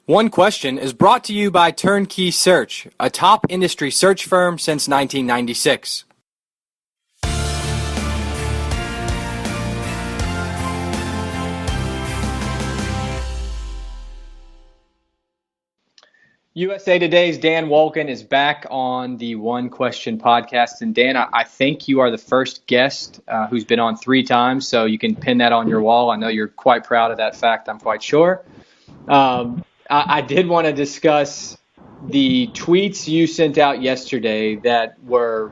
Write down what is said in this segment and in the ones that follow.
One Question is brought to you by Turnkey Search, a top industry search firm since 1996. USA Today's Dan Wolken is back on the One Question podcast. And Dan, I think you are the first guest who's been on 3 times, so you can pin that on your wall. I know you're quite proud of that fact, I'm quite sure. I did want to discuss the tweets you sent out yesterday that were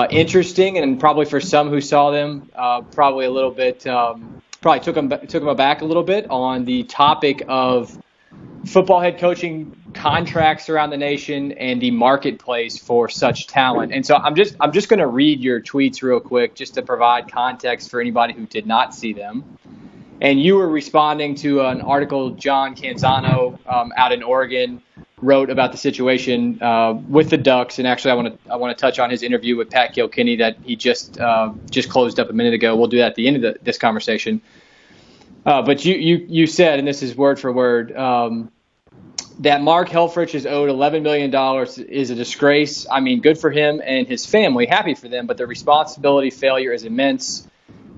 interesting, and probably for some who saw them, probably a little bit, probably took them aback a little bit on the topic of football head coaching contracts around the nation and the marketplace for such talent. And so I'm just going to read your tweets real quick just to provide context for anybody who did not see them. And you were responding to an article John Canzano out in Oregon wrote about the situation with the Ducks. And actually, I want to touch on his interview with Pat Kilkenny that he just closed up a minute ago. We'll do that at the end of this conversation. But you said, and this is word for word, that Mark Helfrich is owed $11 million is a disgrace. I mean, good for him and his family, happy for them, but the responsibility failure is immense.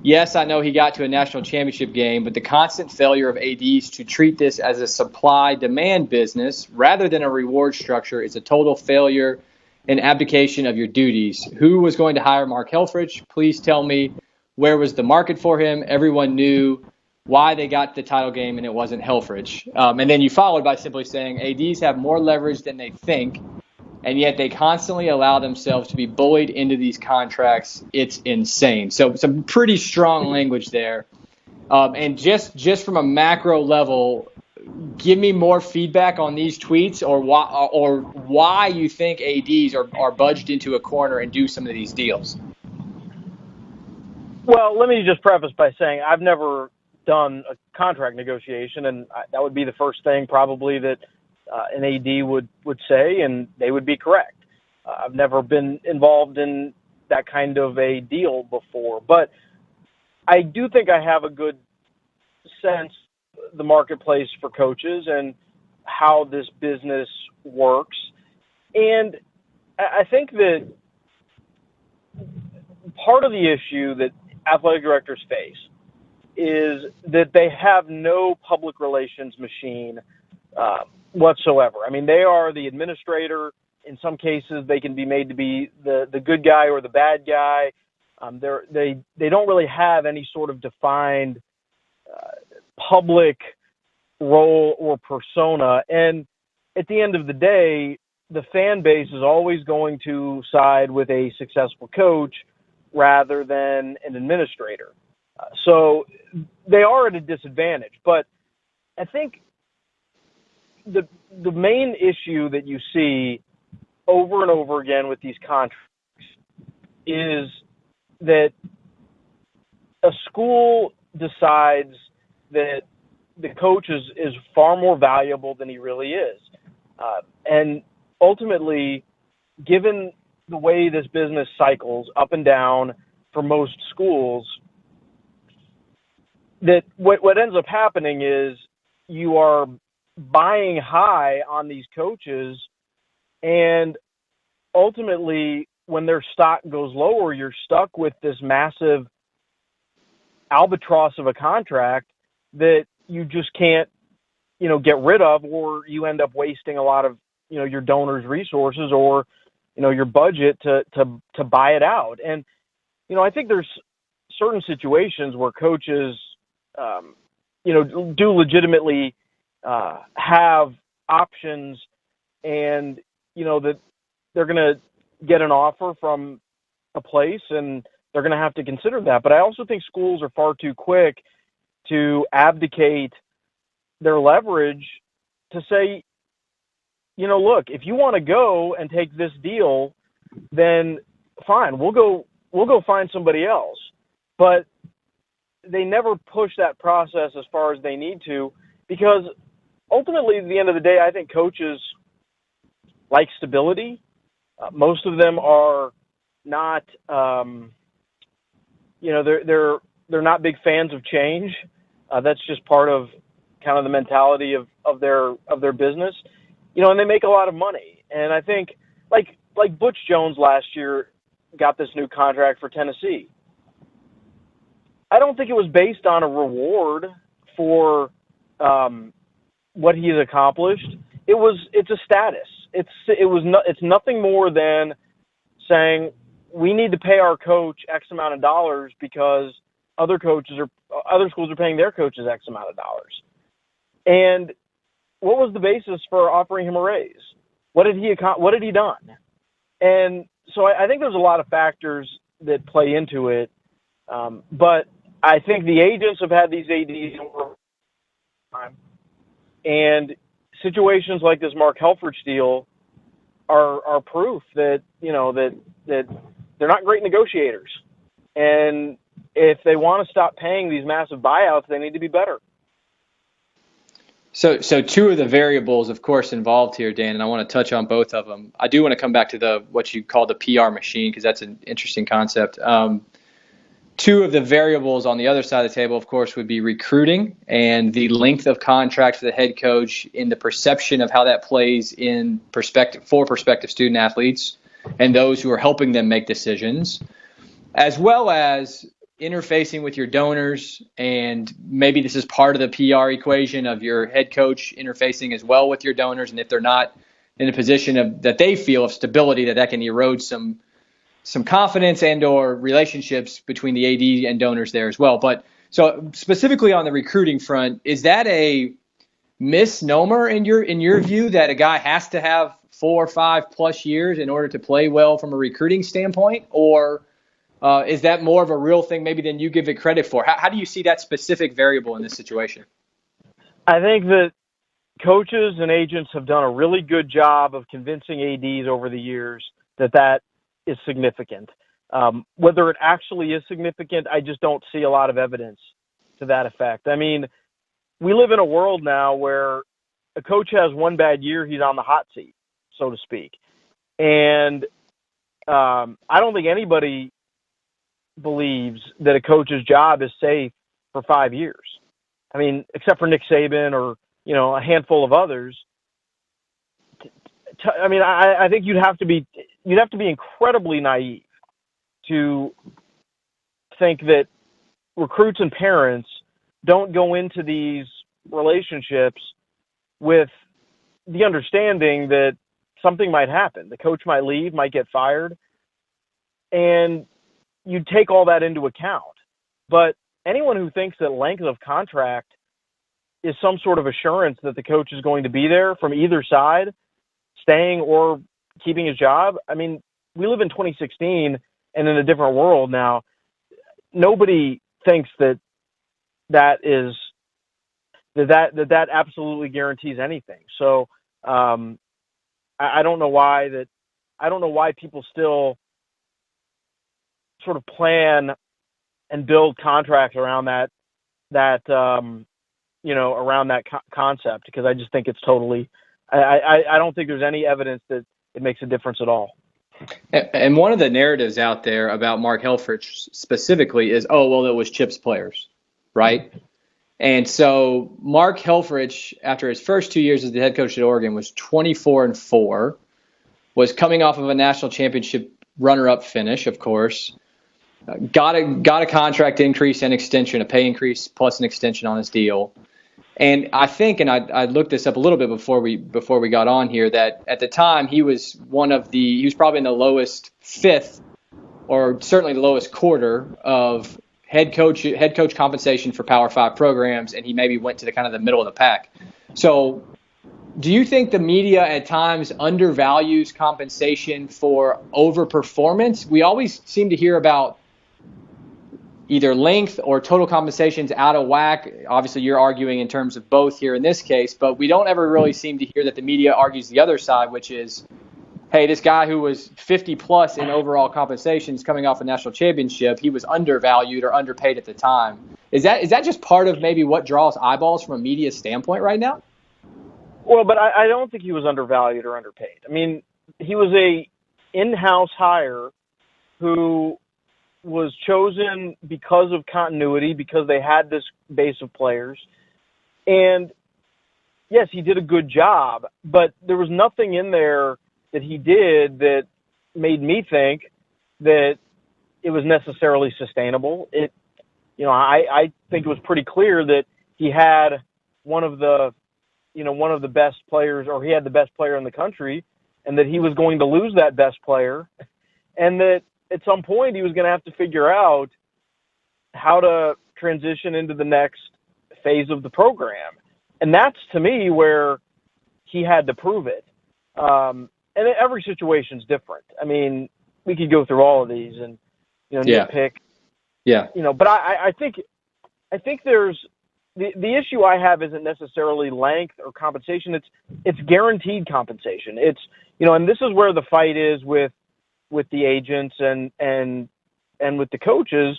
Yes, I know he got to a national championship game, but the constant failure of ADs to treat this as a supply-demand business rather than a reward structure is a total failure and abdication of your duties. Who was going to hire Mark Helfrich? Please tell me, where was the market for him? Everyone knew why they got the title game, and it wasn't Helfrich. And then you followed by simply saying ADs have more leverage than they think, and yet they constantly allow themselves to be bullied into these contracts. It's insane. So some pretty strong language there. And just from a macro level, give me more feedback on these tweets or why you think ADs are budged into a corner and do some of these deals. Well, let me just preface by saying I've never done a contract negotiation, and that would be the first thing probably that an AD would say, and they would be correct. I've never been involved in that kind of a deal before, but I do think I have a good sense of the marketplace for coaches and how this business works. And I think that part of the issue that athletic directors face is that they have no public relations machine whatsoever. I mean, they are the administrator. In some cases, they can be made to be the good guy or the bad guy. They don't really have any sort of defined public role or persona. And at the end of the day, the fan base is always going to side with a successful coach rather than an administrator. So they are at a disadvantage. But I think the main issue that you see over and over again with these contracts is that a school decides that the coach is far more valuable than he really is. And ultimately, given the way this business cycles up and down for most schools, that what ends up happening is you are buying high on these coaches, and ultimately when their stock goes lower, you're stuck with this massive albatross of a contract that you just can't, get rid of, or you end up wasting a lot of, your donors' resources or, your budget to buy it out. And, I think there's certain situations where coaches, do legitimately have options, and that they're going to get an offer from a place and they're going to have to consider that. But I also think schools are far too quick to abdicate their leverage to say, look, if you want to go and take this deal, then fine, we'll go find somebody else. But they never push that process as far as they need to, because ultimately, at the end of the day, I think coaches like stability. Most of them are not, they're not big fans of change. That's just part of kind of the mentality of their business, and they make a lot of money. And I think like Butch Jones last year got this new contract for Tennessee. I don't think it was based on a reward for what he's accomplished. It's a status. It's nothing more than saying we need to pay our coach X amount of dollars because other schools are paying their coaches X amount of dollars. And what was the basis for offering him a raise? What had he done? And so I think there's a lot of factors that play into it. But I think the agents have had these ADs over time, and situations like this Mark Helfrich deal are proof that that they're not great negotiators. And if they want to stop paying these massive buyouts, they need to be better. So two of the variables, of course, involved here, Dan, and I want to touch on both of them. I do want to come back to what you call the PR machine, because that's an interesting concept. Two of the variables on the other side of the table, of course, would be recruiting and the length of contract for the head coach, in the perception of how that plays in perspective for prospective student athletes and those who are helping them make decisions, as well as interfacing with your donors. And maybe this is part of the PR equation of your head coach interfacing as well with your donors. And if they're not in a position that they feel of stability, that can erode some confidence and or relationships between the AD and donors there as well. But so specifically on the recruiting front, is that a misnomer in your view, that a guy has to have 4 or 5 plus years in order to play well from a recruiting standpoint? Or is that more of a real thing maybe than you give it credit for? How do you see that specific variable in this situation? I think that coaches and agents have done a really good job of convincing ADs over the years that is significant. Whether it actually is significant, I just don't see a lot of evidence to that effect. I mean, we live in a world now where a coach has one bad year, he's on the hot seat, so to speak. And I don't think anybody believes that a coach's job is safe for 5 years. I mean, except for Nick Saban or, a handful of others. I mean, I think you'd have to be incredibly naive to think that recruits and parents don't go into these relationships with the understanding that something might happen. The coach might leave, might get fired, and you take all that into account. But anyone who thinks that length of contract is some sort of assurance that the coach is going to be there from either side, staying or keeping his job. I mean, we live in 2016 and in a different world now. Nobody thinks that absolutely guarantees anything. So I don't know why people still sort of plan and build contracts around concept, because I just think it's totally. I don't think there's any evidence that it makes a difference at all. And one of the narratives out there about Mark Helfrich specifically is, oh, well, it was Chip's players, right? And so Mark Helfrich, after his first 2 years as the head coach at Oregon, was 24-4, was coming off of a national championship runner-up finish, of course, got a contract increase and extension, a pay increase plus an extension on his deal. And I think, and I looked this up a little bit before we got on here, that at the time he was he was probably in the lowest fifth, or certainly the lowest quarter of head coach compensation for Power 5 programs, and he maybe went to the kind of the middle of the pack. So do you think the media at times undervalues compensation for overperformance? We always seem to hear about either length or total compensation's out of whack. Obviously, you're arguing in terms of both here in this case, but we don't ever really seem to hear that the media argues the other side, which is, hey, this guy who was 50 plus in overall compensations coming off a national championship, he was undervalued or underpaid at the time. Is that just part of maybe what draws eyeballs from a media standpoint right now? Well, but I don't think he was undervalued or underpaid. I mean, he was a in-house hire who was chosen because of continuity, because they had this base of players. And yes, he did a good job, but there was nothing in there that he did that made me think that it was necessarily sustainable. I think it was pretty clear that he had one of the best players, or he had the best player in the country, and that he was going to lose that best player, and that at some point he was going to have to figure out how to transition into the next phase of the program. And that's, to me, where he had to prove it. And every situation's different. I mean, we could go through all of these and, nitpick. Yeah. But I think there's the issue I have isn't necessarily length or compensation. It's guaranteed compensation. It's, and this is where the fight is with the agents and with the coaches.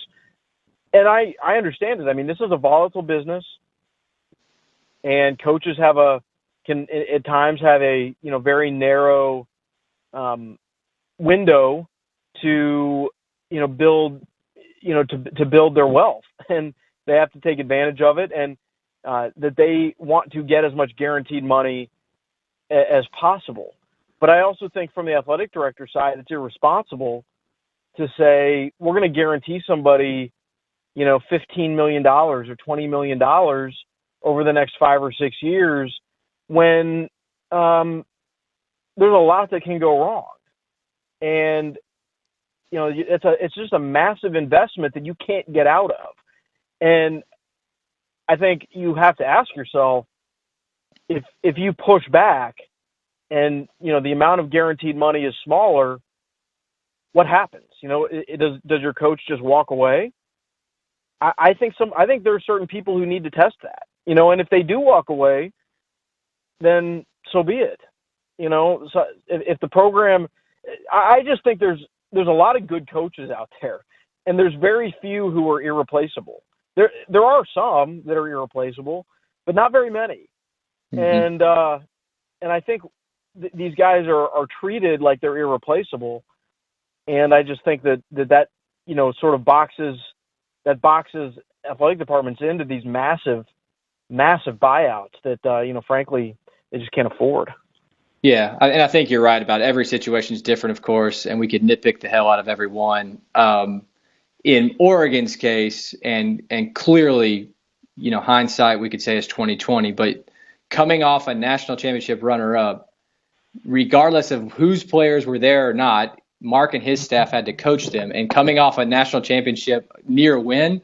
And I understand it. I mean, this is a volatile business, and coaches can at times have a very narrow window to build to build their wealth, and they have to take advantage of it, and that they want to get as much guaranteed money as possible. But I also think from the athletic director side, it's irresponsible to say we're going to guarantee somebody $15 million or $20 million over the next 5 or 6 years when there's a lot that can go wrong. And, it's just a massive investment that you can't get out of. And I think you have to ask yourself, if you push back and, the amount of guaranteed money is smaller, what happens? Does your coach just walk away? I think there are certain people who need to test that, and if they do walk away, then so be it. So if the program, I just think there's a lot of good coaches out there, and there's very few who are irreplaceable. There are some that are irreplaceable, but not very many. Mm-hmm. And I think these guys are treated like they're irreplaceable, and I just think that sort of boxes athletic departments into these massive buyouts that frankly they just can't afford. Yeah, and I think you're right about it. Every situation is different, of course, and we could nitpick the hell out of every one. In Oregon's case, and clearly, hindsight we could say is 2020, but coming off a national championship runner-up, regardless of whose players were there or not, Mark and his staff had to coach them, and coming off a national championship near win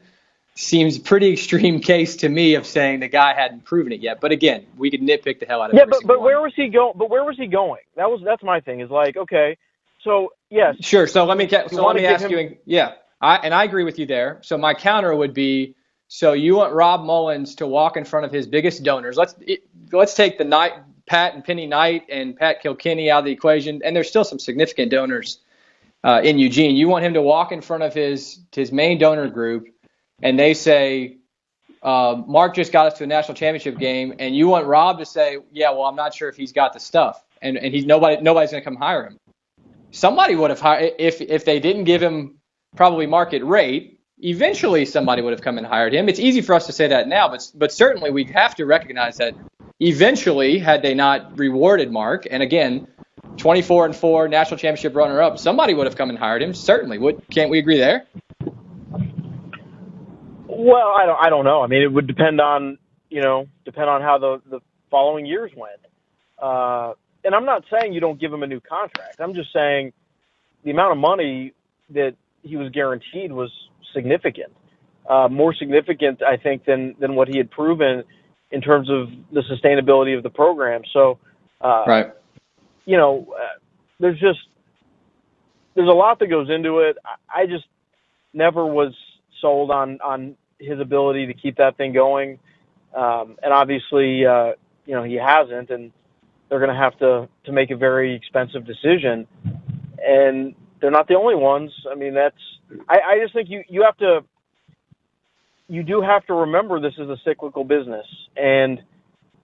seems pretty extreme case to me of saying the guy hadn't proven it yet. But again, we could nitpick the hell out of every single one. Where was he going? But where was he going? That's my thing. Is like, okay, so yes, sure. So let me ask you. Yeah, I agree with you there. So my counter would be: so you want Rob Mullins to walk in front of his biggest donors? Let's take the Pat and Penny Knight and Pat Kilkenny out of the equation, and there's still some significant donors in Eugene. You want him to walk in front of his main donor group, and they say, Mark just got us to a national championship game, and you want Rob to say, yeah, well, I'm not sure if he's got the stuff, and nobody's going to come hire him. Somebody would have hired, if they didn't give him probably market rate, eventually somebody would have come and hired him. It's easy for us to say that now, but certainly we have to recognize that eventually, had they not rewarded Mark, and again, 24-4 national championship runner-up, somebody would have come and hired him. Certainly, can't we agree there? Well, I don't know. I mean, it would depend on how the following years went. And I'm not saying you don't give him a new contract. I'm just saying the amount of money that he was guaranteed was significant, more significant, I think, than what he had proven in terms of the sustainability of the program. So, right. There's a lot that goes into it. I just never was sold on his ability to keep that thing going. And obviously, he hasn't, and they're going to have to make a very expensive decision. And they're not the only ones. I mean, I just think you do have to remember this is a cyclical business, and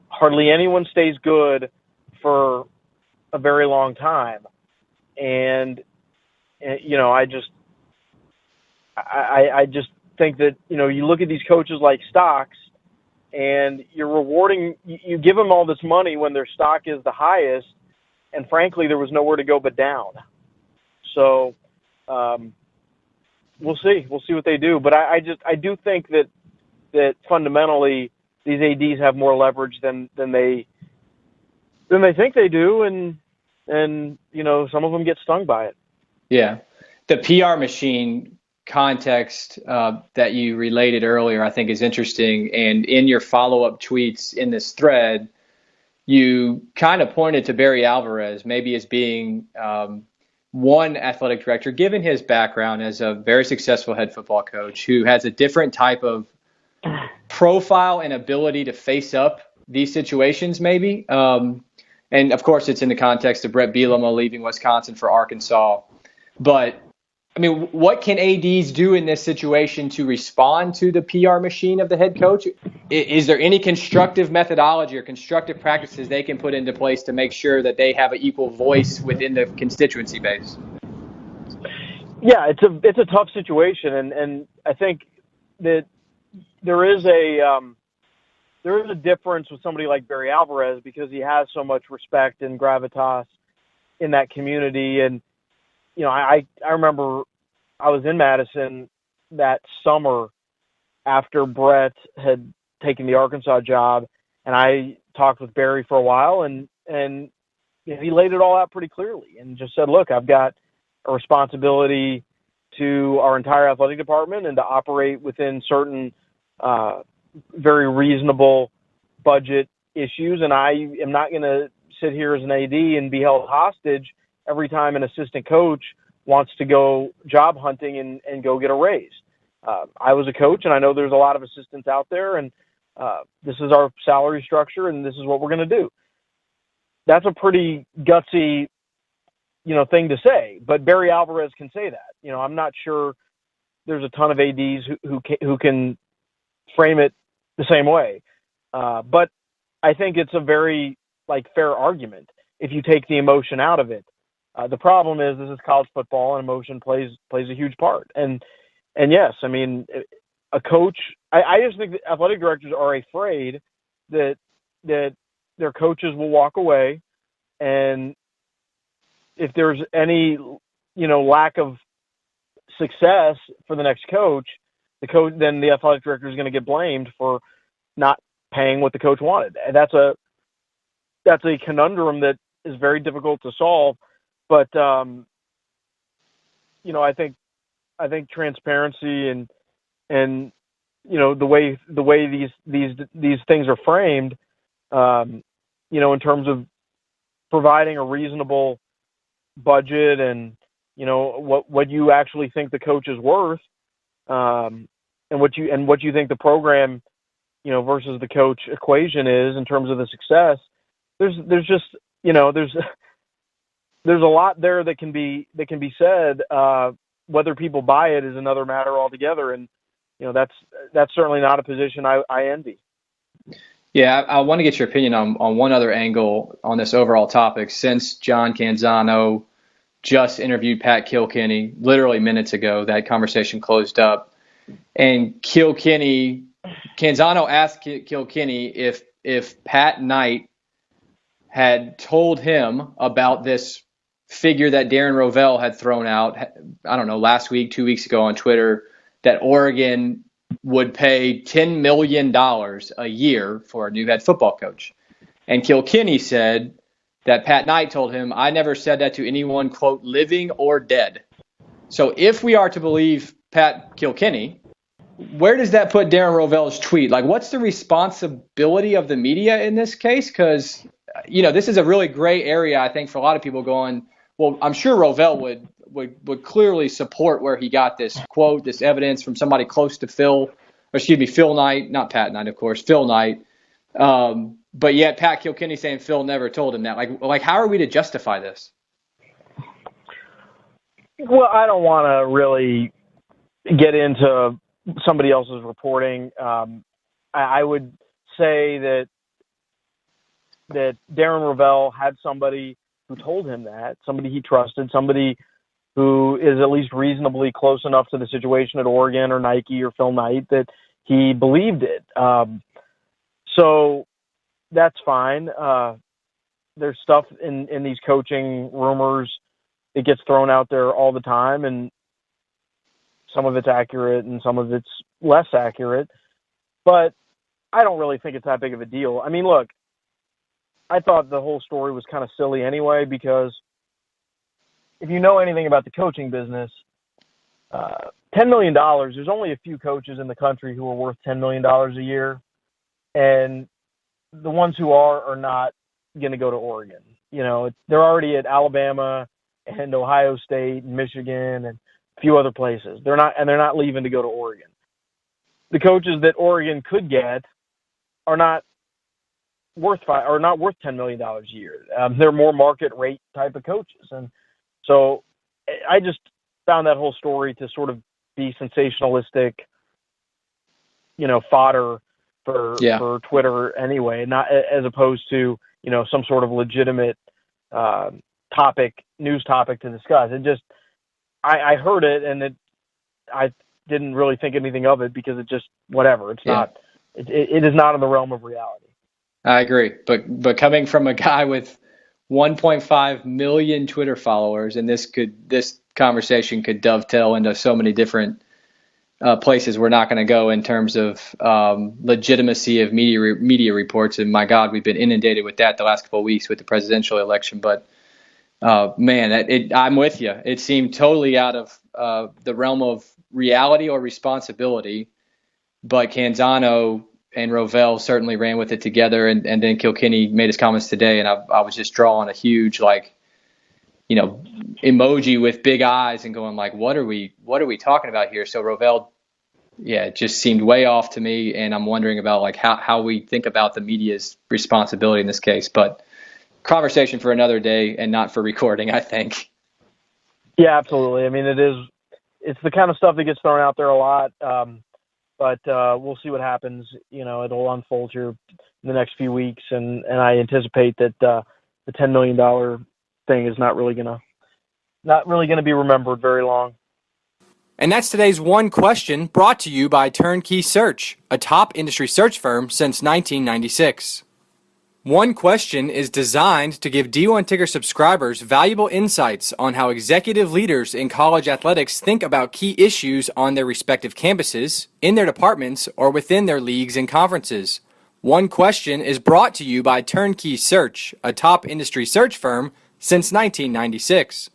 hardly anyone stays good for a very long time. And I just think that, you look at these coaches like Stocks, and you're rewarding. You give them all this money when their stock is the highest, and frankly, there was nowhere to go but down. So we'll see. We'll see what they do. But I do think that fundamentally these ADs have more leverage than they think they do, and some of them get stung by it. Yeah, the PR machine context that you related earlier, I think, is interesting. And in your follow-up tweets in this thread, you kind of pointed to Barry Alvarez maybe as being one athletic director, given his background as a very successful head football coach who has a different type of profile and ability to face up these situations, maybe. And of course, it's in the context of Brett Bielema leaving Wisconsin for Arkansas. But I mean, what can ADs do in this situation to respond to the PR machine of the head coach? Is there any constructive methodology or constructive practices they can put into place to make sure that they have an equal voice within the constituency base? Yeah, it's a tough situation, and I think that there is a difference with somebody like Barry Alvarez because he has so much respect and gravitas in that community. And I remember I was in Madison that summer after Brett had taken the Arkansas job, and I talked with Barry for a while, and he laid it all out pretty clearly and just said, look, I've got a responsibility to our entire athletic department and to operate within certain very reasonable budget issues, and I am not going to sit here as an AD and be held hostage every time an assistant coach wants to go job hunting and go get a raise. I was a coach, and I know there's a lot of assistants out there, and this is our salary structure, and this is what we're going to do. That's a pretty gutsy, thing to say, but Barry Alvarez can say that. I'm not sure there's a ton of ADs who can frame it the same way. But I think it's a very fair argument if you take the emotion out of it. The problem is this is college football, and emotion plays a huge part. And yes, I mean, a coach, I just think that athletic directors are afraid that their coaches will walk away, and if there's any lack of success for the next coach, then the athletic director is going to get blamed for not paying what the coach wanted. And that's a conundrum that is very difficult to solve. But I think transparency and the way these things are framed, in terms of providing a reasonable budget and what you actually think the coach is worth, and what you think the program versus the coach equation is in terms of the success. There's just there's a lot there that can be said. Whether people buy it is another matter altogether, and that's certainly not a position I envy. Yeah, I want to get your opinion on one other angle on this overall topic. Since John Canzano just interviewed Pat Kilkenny literally minutes ago, that conversation closed up, and Canzano asked Kilkenny if Pat Knight had told him about this figure that Darren Rovell had thrown out, I don't know, last week, 2 weeks ago on Twitter, that Oregon would pay $10 million a year for a new head football coach. And Kilkenny said that Pat Knight told him, I never said that to anyone, quote, living or dead. So if we are to believe Pat Kilkenny, where does that put Darren Rovell's tweet? What's the responsibility of the media in this case? Because, this is a really gray area, I think, for a lot of people going, well, I'm sure Rovell would clearly support where he got this quote, this evidence from somebody close to Phil Knight, not Pat Knight, of course, Phil Knight. But yet Pat Kilkenny saying Phil never told him that. How are we to justify this? Well, I don't want to really get into somebody else's reporting. I would say that Darren Rovell had somebody who told him that, somebody he trusted, somebody who is at least reasonably close enough to the situation at Oregon or Nike or Phil Knight that he believed it. So that's fine. There's stuff in these coaching rumors that gets thrown out there all the time, and some of it's accurate and some of it's less accurate. But I don't really think it's that big of a deal. I mean, look, I thought the whole story was kind of silly anyway, because if you know anything about the coaching business, $10 million, there's only a few coaches in the country who are worth $10 million a year. And the ones who are not going to go to Oregon. You know, they're already at Alabama and Ohio State and Michigan and a few other places. They're not leaving to go to Oregon. The coaches that Oregon could get are not worth $10 million a year. They're more market rate type of coaches. And so I just found that whole story to sort of be sensationalistic, fodder for Twitter anyway, not as opposed to, some sort of legitimate news topic to discuss. It just, I heard it and I didn't really think anything of it because it just, whatever. It's not, it is not in the realm of reality. I agree. But coming from a guy with 1.5 million Twitter followers, and this conversation could dovetail into so many different places we're not going to go in terms of legitimacy of media reports. And my God, we've been inundated with that the last couple of weeks with the presidential election. But man, I'm with you. It seemed totally out of the realm of reality or responsibility. But Canzano and Rovell certainly ran with it together, and then Kilkenny made his comments today, and I was just drawing a huge emoji with big eyes and going like, what are we talking about here? So Rovell, it just seemed way off to me, and I'm wondering about like how we think about the media's responsibility in this case. But conversation for another day and not for recording, I think. Yeah, absolutely. I mean, it's the kind of stuff that gets thrown out there a lot. But we'll see what happens. It'll unfold here in the next few weeks, and I anticipate that the $10 million thing is not really gonna be remembered very long. And that's today's One Question, brought to you by Turnkey Search, a top industry search firm since 1996. One Question is designed to give D1 Ticker subscribers valuable insights on how executive leaders in college athletics think about key issues on their respective campuses, in their departments, or within their leagues and conferences. One Question is brought to you by Turnkey Search, a top industry search firm since 1996.